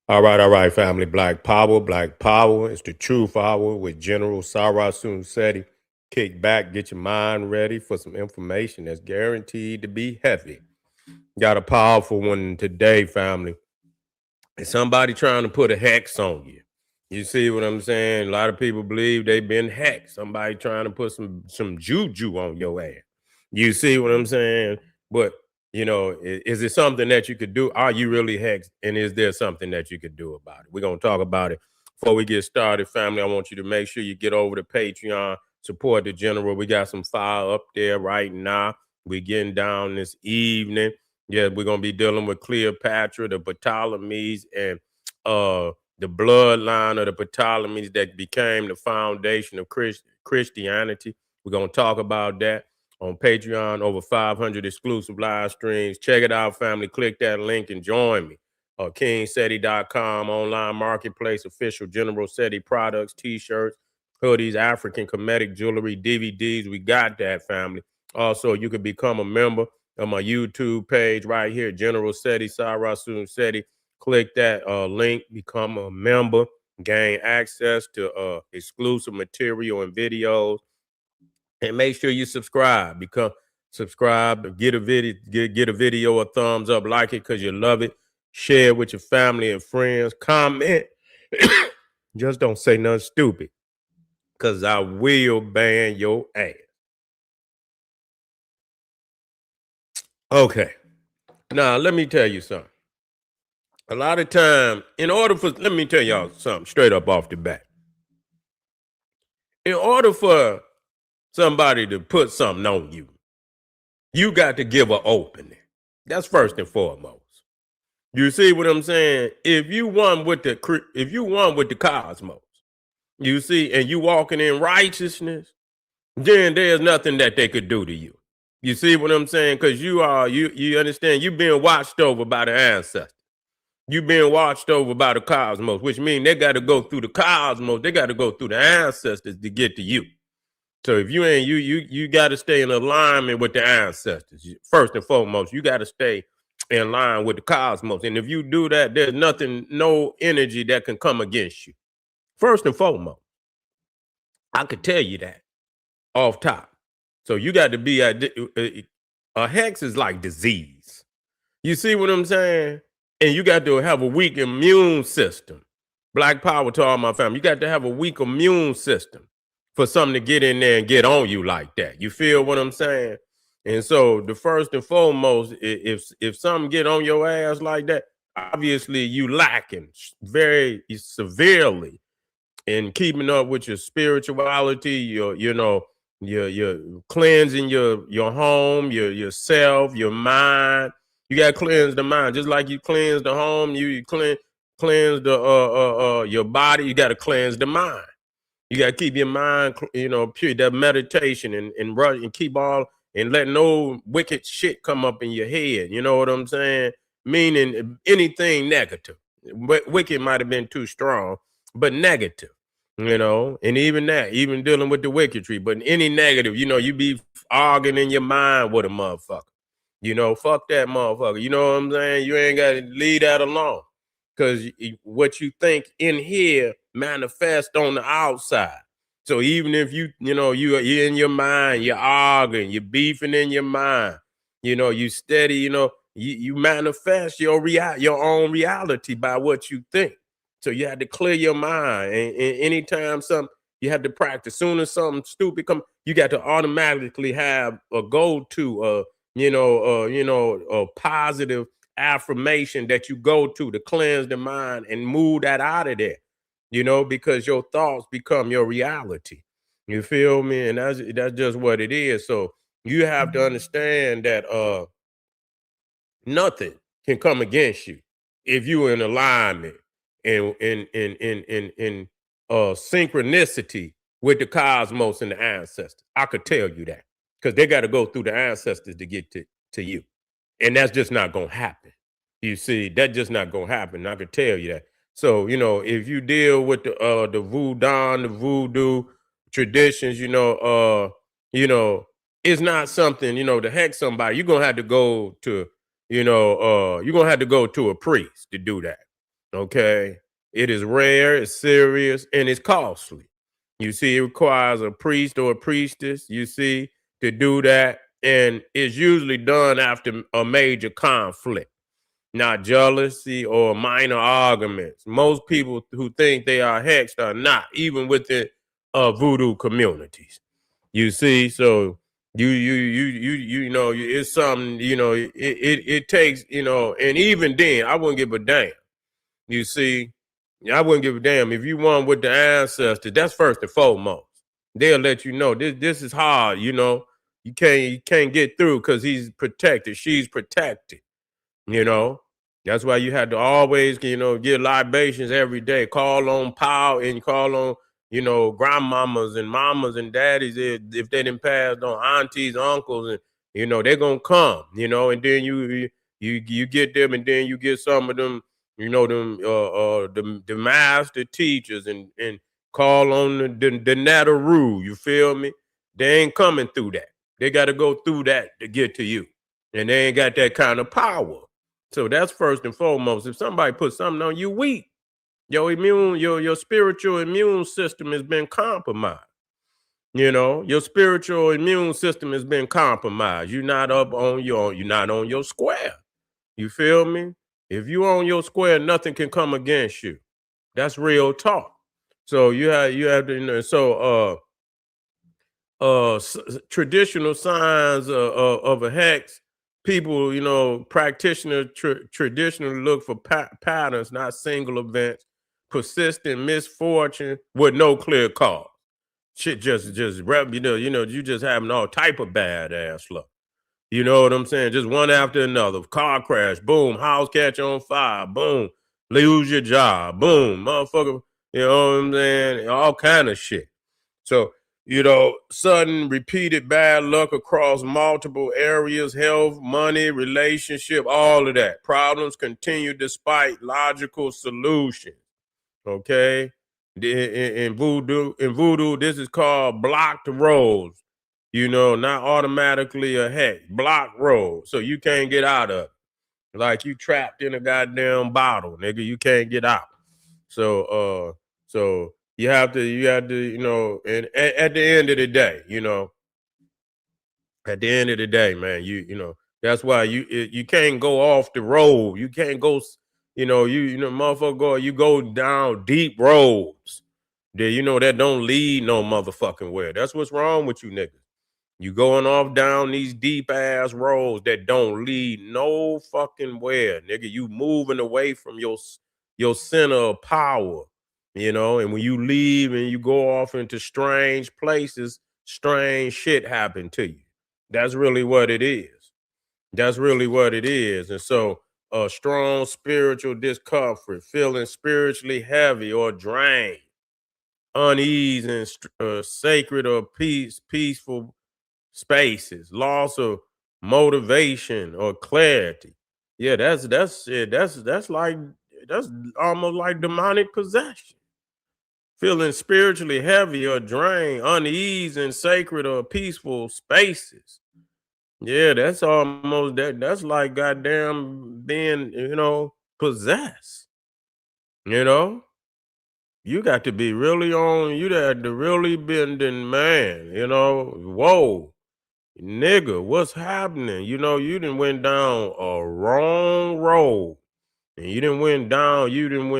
All right, family. Black Power, Black Power. It's the Truth Hour with General Sarasun Seti. Kick back, get your mind ready for some information that's guaranteed to be heavy. Got a powerful one today, family. It's somebody trying to put a hex on you. You see what I'm saying? A lot of people believe they've been hacked. Somebody trying to put some juju on your ass. You see what I'm saying? But is it something that you could do? Are you really hexed? And is there something that you could do about it? We're gonna talk about it. Before we get started, family, I want you to make sure you get over to Patreon, support the general. We got some fire up there right now. We're getting down this evening. Yeah, we're gonna be dealing with Cleopatra, the Ptolemies, and the bloodline of the Ptolemies that became the foundation of Christianity. We're gonna talk about that on Patreon. Over 500 exclusive live streams. Check it out, family. Click that link and join me. KingSeti.com, online marketplace, official General Seti products, t-shirts, hoodies, African comedic jewelry, DVDs. We got that, family. Also, you can become a member on my YouTube page right here, General Seti, Sarasun Seti. Click that link, become a member, gain access to exclusive material and videos, and make sure you subscribe. Become subscribe, get a video a thumbs up, like it because you love it. Share it with your family and friends. Comment. Just don't say nothing stupid, because I will ban your ass. Okay. Now, let me tell you something. A lot of time, let me tell y'all something straight up off the bat. In order for somebody to put something on you, you got to give an opening. That's first and foremost. You see what I'm saying? If you won with the cosmos, you see, and you walking in righteousness, then there's nothing that they could do to you. You see what I'm saying? Because you understand, you're being watched over by the ancestors. You've been watched over by the cosmos, which means they got to go through the cosmos. They got to go through the ancestors to get to you. So if you ain't you got to stay in alignment with the ancestors. First and foremost, you got to stay in line with the cosmos. And if you do that, there's nothing, no energy that can come against you. First and foremost, I could tell you that off top. So you got to be a hex is like disease. You see what I'm saying? And you got to have a weak immune system. Black power to all my family. You got to have a weak immune system for something to get in there and get on you like that. You feel what I'm saying? And so the first and foremost, if something get on your ass like that, obviously you lacking very severely in keeping up with your spirituality, your cleansing your home, yourself, your mind. You got to cleanse the mind, just like you cleanse the home. You cleanse the your body. You got to cleanse the mind. You got to keep your mind, pure. That meditation and keep all and let no wicked shit come up in your head. You know what I'm saying? Meaning anything negative. Wicked might have been too strong, but negative. And even that, even dealing with the wicketry, but any negative, you be arguing in your mind with a motherfucker. Fuck that motherfucker. You know what I'm saying? You ain't got to leave that alone. Because what you think in here manifest on the outside. So even if you're in your mind, you're arguing, you're beefing in your mind, you steady, you manifest your own reality by what you think. So you had to clear your mind. And anytime you have to practice. Soon as something stupid come, you got to automatically have a go-to, a positive affirmation that you go to cleanse the mind and move that out of there, because your thoughts become your reality. You feel me? And that's just what it is. So you have to understand that nothing can come against you if you're in alignment and in synchronicity with the cosmos and the ancestors. I could tell you that because they got to go through the ancestors to get to you. And that's just not going to happen. You see, that's just not going to happen. I can tell you that. So, if you deal with the voodoo traditions, it's not something, to hex somebody. You're going to have to go to, you're going to have to go to a priest to do that. Okay. It is rare, it's serious, and it's costly. You see, it requires a priest or a priestess, you see, to do that. And it's usually done after a major conflict, not jealousy or minor arguments. Most people who think they are hexed are not, even within voodoo communities. You see, so you know, it's something, you know, it takes, you know, and even then, I wouldn't give a damn. You see, I wouldn't give a damn if you won with the ancestors. That's first and foremost. They'll let you know this is hard. You know, you can't get through because he's protected. She's protected. You know, that's why you had to always, you know, get libations every day. Call on power and call on, you know, grandmamas and mamas and daddies if they didn't pass on aunties, uncles, and you know they're gonna come. You know, and then you get them, and then you get some of them, you know, them the master teachers and call on the Nataru. You feel me? They ain't coming through that. They got to go through that to get to you, and they ain't got that kind of power. So that's first and foremost. If somebody puts something on you, weak. Your spiritual immune system has been compromised. You know, your spiritual immune system has been compromised. You're not on your square. You feel me? If you on your square, nothing can come against you. That's real talk. So you have to, you know, so traditional signs of a hex, people, you know, practitioners traditionally look for patterns, not single events, persistent misfortune with no clear cause. Shit just rep, you just having all type of bad ass luck. You know what I'm saying? Just one after another. Car crash, boom, house catch on fire, boom, lose your job, boom, motherfucker, you know what I'm saying? All kind of shit. So, you know, sudden repeated bad luck across multiple areas, health, money, relationship, all of that. Problems continue despite logical solutions. Okay. In voodoo, this is called blocked roads. You know, not automatically a heck, blocked road. So you can't get out of it. Like you trapped in a goddamn bottle, nigga. You can't get out. So you have to, you know, and at the end of the day, you know, at the end of the day, man, you know, that's why you can't go off the road. You can't go, you know, motherfucker you go down deep roads that you know that don't lead no motherfucking where. That's what's wrong with you niggas. You going off down these deep ass roads that don't lead no fucking where, nigga. You moving away from your center of power, you know. And when you leave and you go off into strange places, strange shit happen to you. That's really what it is. That's really what it is. And so, a strong spiritual discomfort, feeling spiritually heavy or drained, unease and sacred or peaceful spaces, loss of motivation or clarity. Yeah, that's it. That's almost like demonic possession. Feeling spiritually heavy or drained, unease in sacred or peaceful spaces. Yeah, that's almost that's like goddamn being, you know, possessed. You know? You got to be really on, you got to really been man, you know. Whoa. Nigga, what's happening? You know, you didn't went down a wrong road. And you didn't went down, you didn't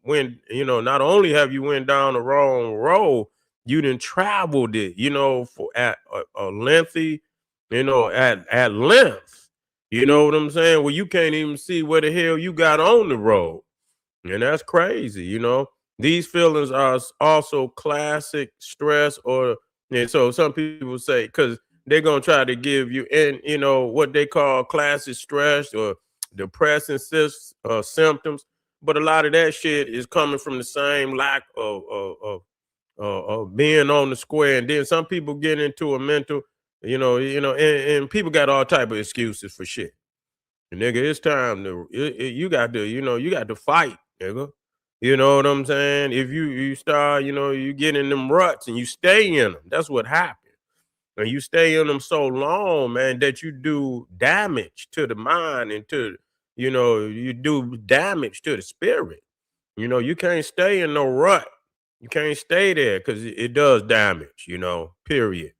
went, you know, not only have you went down the wrong road, you didn't traveled it, you know, for at a lengthy, you know, at length. You know what I'm saying? Well, you can't even see where the hell you got on the road. And that's crazy, you know. These feelings are also classic stress or and so some people say because they're gonna try to give you and you know what they call classic stress or depressing symptoms, but a lot of that shit is coming from the same lack of being on the square. And then some people get into a mental, and people got all type of excuses for shit. Nigga, it's time to you got to, you got to fight, nigga. You know what I'm saying? If you start, you get in them ruts and you stay in them. That's what happens. And you stay in them so long, man, that you do damage to the mind and you do damage to the spirit. You can't stay in no rut. You can't stay there because it does damage, period.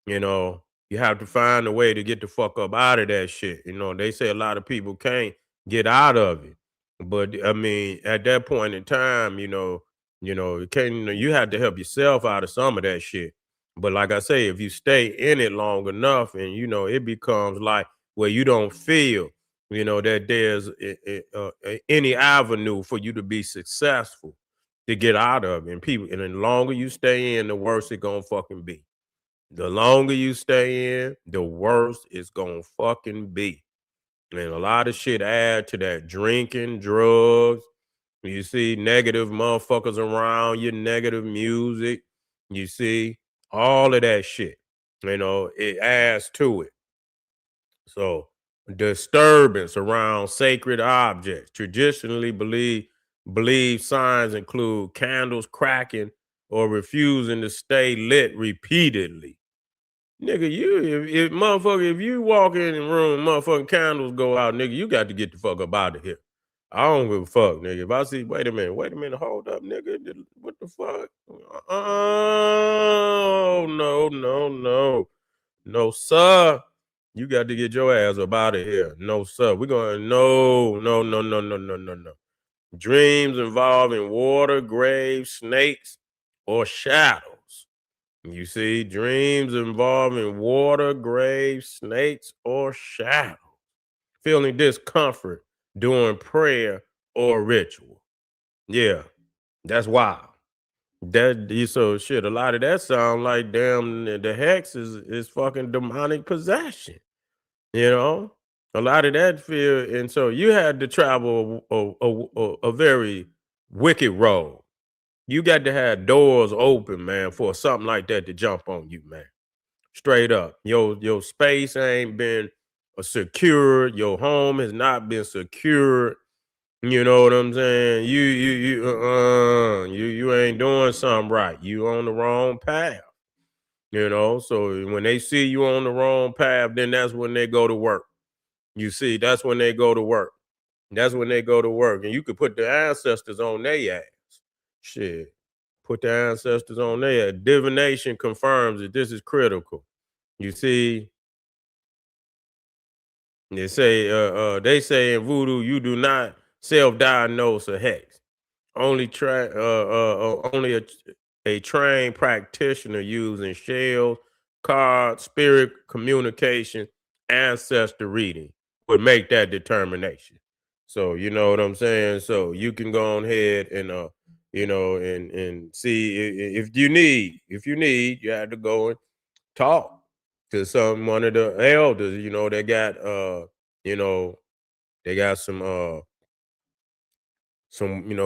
You have to find a way to get the fuck up out of that shit. They say a lot of people can't get out of it. But I mean, at that point in time, you can't, you have to help yourself out of some of that shit. But like I say, if you stay in it long enough and it becomes like where you don't feel, that there's any avenue for you to be successful to get out of it. And the longer you stay in, the worse it gonna fucking be. The longer you stay in, the worse it's gonna fucking be. And a lot of shit add to that. Drinking, drugs, you see negative motherfuckers around you, negative music, you see all of that shit. It adds to it. So disturbance around sacred objects. Traditionally believe signs include candles cracking or refusing to stay lit repeatedly. Nigga, if you walk in the room, motherfucking candles go out, nigga, you got to get the fuck up out of here. I don't give a fuck, nigga. If I see, wait a minute, hold up, nigga. What the fuck? Oh, no, no, no. No, sir. You got to get your ass up out of here. No, sir. We're going, no, no, no, no, no, no, no, no. Dreams involving water, graves, snakes, or shadows. You see, dreams involving water, graves, snakes, or shadows. Feeling discomfort during prayer or ritual. Yeah, that's wild. So shit. A lot of that sound like damn the hex is fucking demonic possession. You know, a lot of that fear, and so you had to travel a very wicked road. You got to have doors open, man, for something like that to jump on you, man. Straight up. Your space ain't been secured. Your home has not been secured. You know what I'm saying? You ain't doing something right. You on the wrong path. So when they see you on the wrong path, then that's when they go to work. You see, that's when they go to work. That's when they go to work. And you could put the ancestors on their ass. Shit. Put the ancestors on there. Divination confirms that this is critical. You see, they say in voodoo you do not self-diagnose a hex. Only a trained practitioner using shells, cards, spirit communication, ancestor reading would make that determination. So you know what I'm saying. So you can go on ahead and and see if you need, you have to go and talk to one of the elders. They got you know they got some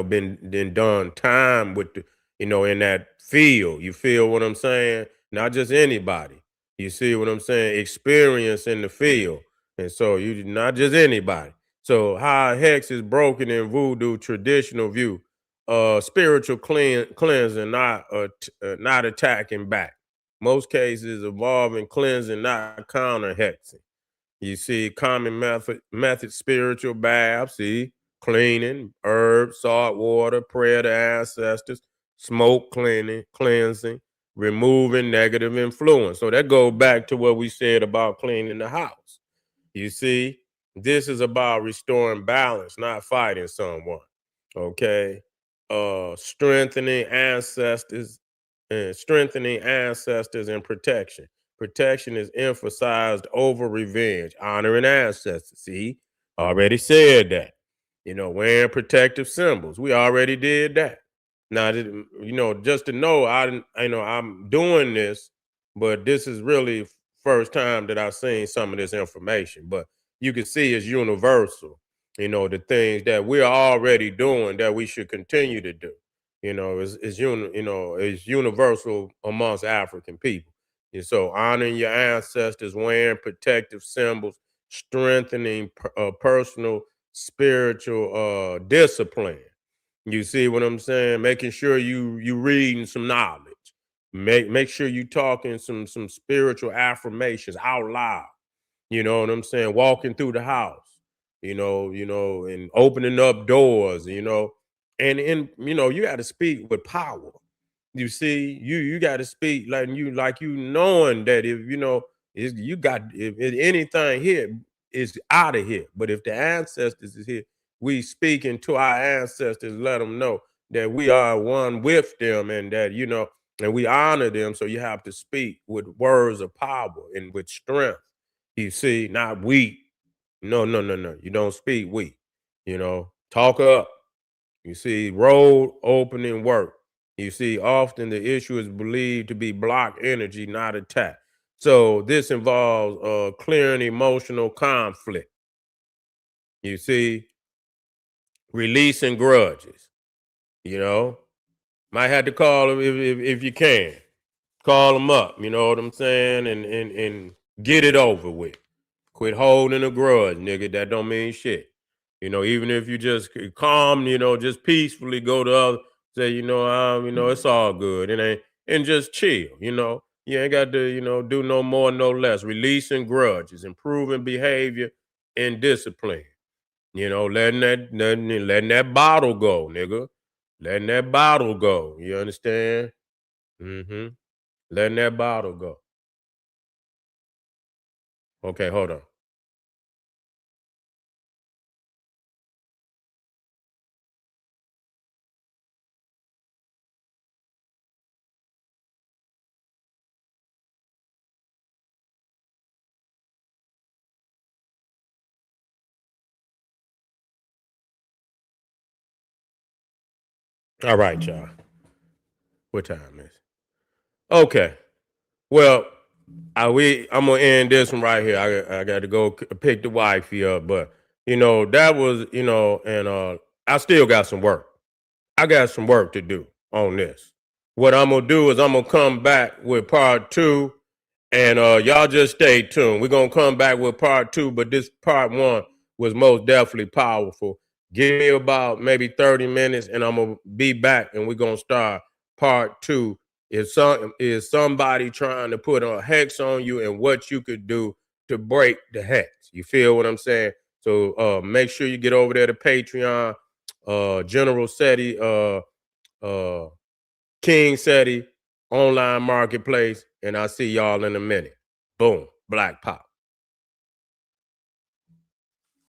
been done time with the in that field. You feel what I'm saying? Not just anybody. You see what I'm saying? Experience in the field. And so you not just anybody. So how hex is broken in voodoo traditional view, spiritual cleansing, not attacking back. Most cases involving cleansing, not counter hexing. You see, common method, spiritual baths, see, cleaning, herbs, salt water, prayer to ancestors, smoke cleansing, removing negative influence. So that goes back to what we said about cleaning the house. You see, this is about restoring balance, not fighting someone. Okay. Strengthening ancestors and protection. Protection is emphasized over revenge, honoring ancestors. See, already said that. Wearing protective symbols. We already did that. Now, just to know, I'm doing this, but this is really first time that I've seen some of this information. But you can see it's universal. The things that we're already doing that we should continue to do. Is universal amongst African people. And so honoring your ancestors, wearing protective symbols, strengthening personal spiritual discipline. You see what I'm saying? Making sure you reading some knowledge. Make sure you talking some spiritual affirmations out loud. You know what I'm saying? Walking through the house. and opening up doors, you got to speak with power. You see, you got to speak like you knowing that if anything here is out of here, but if the ancestors is here, we speaking to our ancestors, let them know that we are one with them, and that and we honor them. So you have to speak with words of power and with strength. You see, not weak. No, no, no, no. You don't speak weak. Talk up. You see, road opening work. You see, often the issue is believed to be blocked energy, not attack. So this involves clearing emotional conflict. You see, releasing grudges. You know, might have to call them if you can. Call them up. You know what I'm saying, and get it over with. Quit holding a grudge, nigga. That don't mean shit. Even if you just calm, just peacefully go to other, say, it's all good. It ain't, and just chill. You ain't got to, do no more, no less. Releasing grudges, improving behavior and discipline. Letting that bottle go, nigga. Letting that bottle go. You understand? Mm-hmm. Letting that bottle go. Okay, hold on. All right, y'all. What time is? Okay. Well, I'm gonna end this one right here. I got to go pick the wifey up, but that was and I still got some work. I got some work to do on this. What I'm gonna do is I'm gonna come back with part two, and y'all just stay tuned. We're gonna come back with part two, but this part one was most definitely powerful. Give me about maybe 30 minutes, and I'm gonna be back, and we're gonna start part two. Is somebody trying to put a hex on you, and what you could do to break the hex? You feel what I'm saying? So make sure you get over there to Patreon, General SETI, uh, King SETI, online marketplace, and I'll see y'all in a minute. Boom, Black Pop.